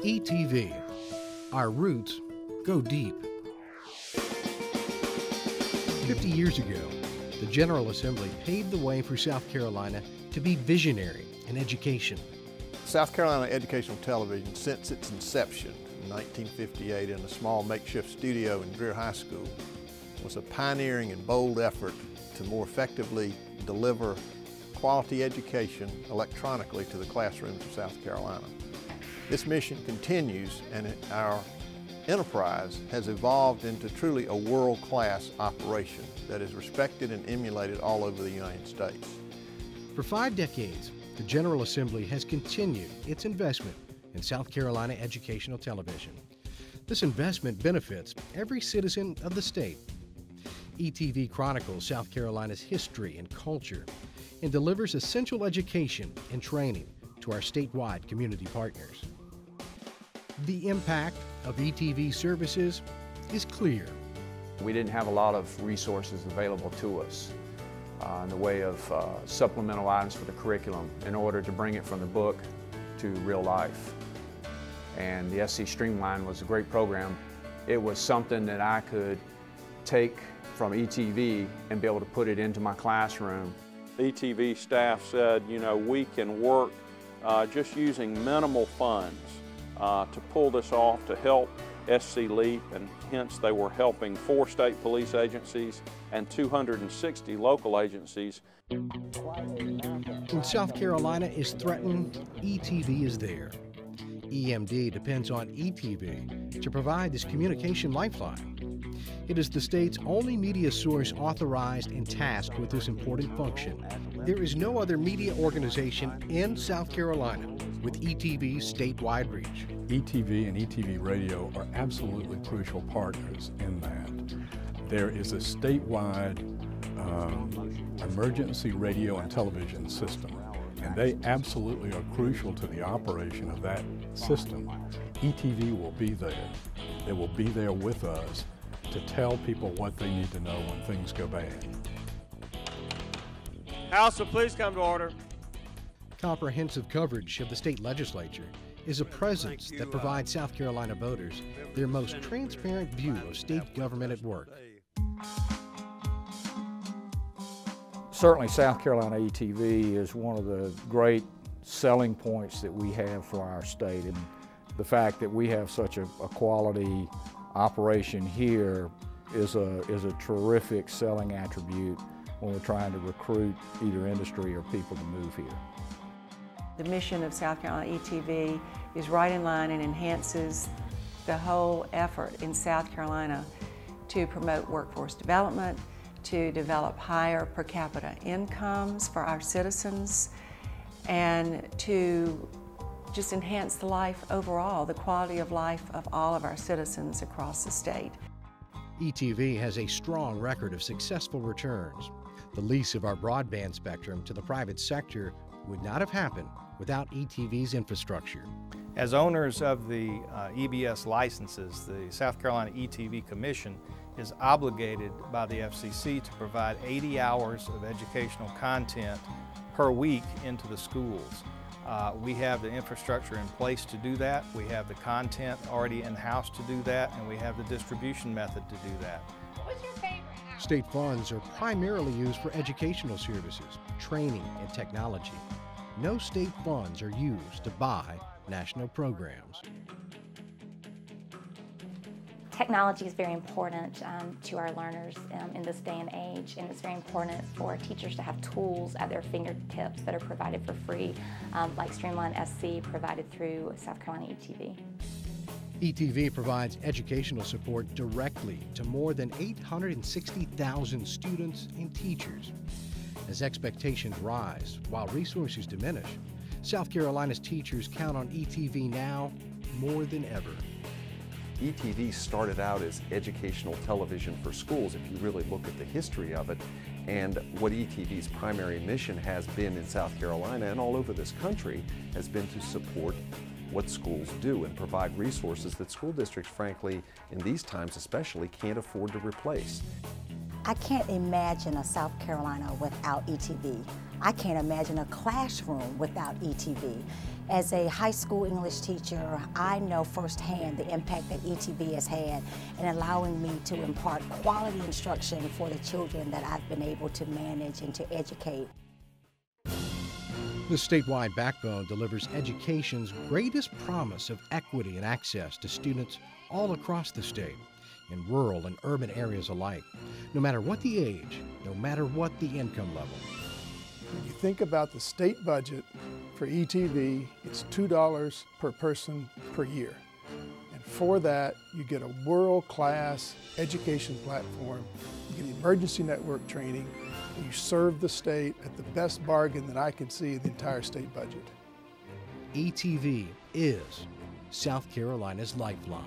ETV. Our roots go deep. 50 years ago, the General Assembly paved the way for South Carolina to be visionary in education. South Carolina Educational Television, since its inception in 1958 in a small makeshift studio in Greer High School, was a pioneering and bold effort to more effectively deliver quality education electronically to the classrooms of South Carolina. This mission continues, and our enterprise has evolved into truly a world-class operation that is respected and emulated all over the United States. For 5 decades, the General Assembly has continued its investment in South Carolina educational television. This investment benefits every citizen of the state. ETV chronicles South Carolina's history and culture and delivers essential education and training to our statewide community partners. The impact of ETV services is clear. We didn't have a lot of resources available to us in the way of supplemental items for the curriculum in order to bring it from the book to real life. And the SC Streamline was a great program. It was something that I could take from ETV and be able to put it into my classroom. ETV staff said, you know, we can work just using minimal funds to pull this off to help SC LEAP, and hence they were helping 4 state police agencies and 260 local agencies. When South Carolina is threatened, ETV is there. EMD depends on ETV to provide this communication lifeline. It is the state's only media source authorized and tasked with this important function. There is no other media organization in South Carolina with ETV's statewide reach. ETV and ETV Radio are absolutely crucial partners in that. There is a statewide emergency radio and television system, and they absolutely are crucial to the operation of that system. ETV will be there. They will be there with us to tell people what they need to know when things go bad. House will please come to order. Comprehensive coverage of the state legislature is a presence that provides South Carolina voters their most transparent view of state government at work. Certainly South Carolina ETV is one of the great selling points that we have for our state, and the fact that we have such a quality operation here is a terrific selling attribute when we're trying to recruit either industry or people to move here. The mission of South Carolina ETV is right in line and enhances the whole effort in South Carolina to promote workforce development, to develop higher per capita incomes for our citizens, and to just enhance the life overall, the quality of life of all of our citizens across the state. ETV has a strong record of successful returns. The lease of our broadband spectrum to the private sector would not have happened without ETV's infrastructure. As owners of the EBS licenses, the South Carolina ETV Commission is obligated by the FCC to provide 80 hours of educational content per week into the schools. We have the infrastructure in place to do that. We have the content already in-house to do that, and we have the distribution method to do that. What's your favorite? State funds are primarily used for educational services, training, and technology. No state funds are used to buy national programs. Technology is very important to our learners in this day and age, and it's very important for teachers to have tools at their fingertips that are provided for free, like Streamline SC provided through South Carolina ETV. ETV provides educational support directly to more than 860,000 students and teachers. As expectations rise while resources diminish, South Carolina's teachers count on ETV now more than ever. ETV started out as educational television for schools, if you really look at the history of it, and what ETV's primary mission has been in South Carolina and all over this country has been to support what schools do and provide resources that school districts, frankly, in these times especially, can't afford to replace. I can't imagine a South Carolina without ETV. I can't imagine a classroom without ETV. As a high school English teacher, I know firsthand the impact that ETV has had in allowing me to impart quality instruction for the children that I've been able to manage and to educate. The statewide backbone delivers education's greatest promise of equity and access to students all across the state, in rural and urban areas alike, no matter what the age, no matter what the income level. When you think about the state budget for ETV, it's $2 per person per year. And for that, you get a world-class education platform, you get emergency network training, and you serve the state at the best bargain that I can see in the entire state budget. ETV is South Carolina's lifeline.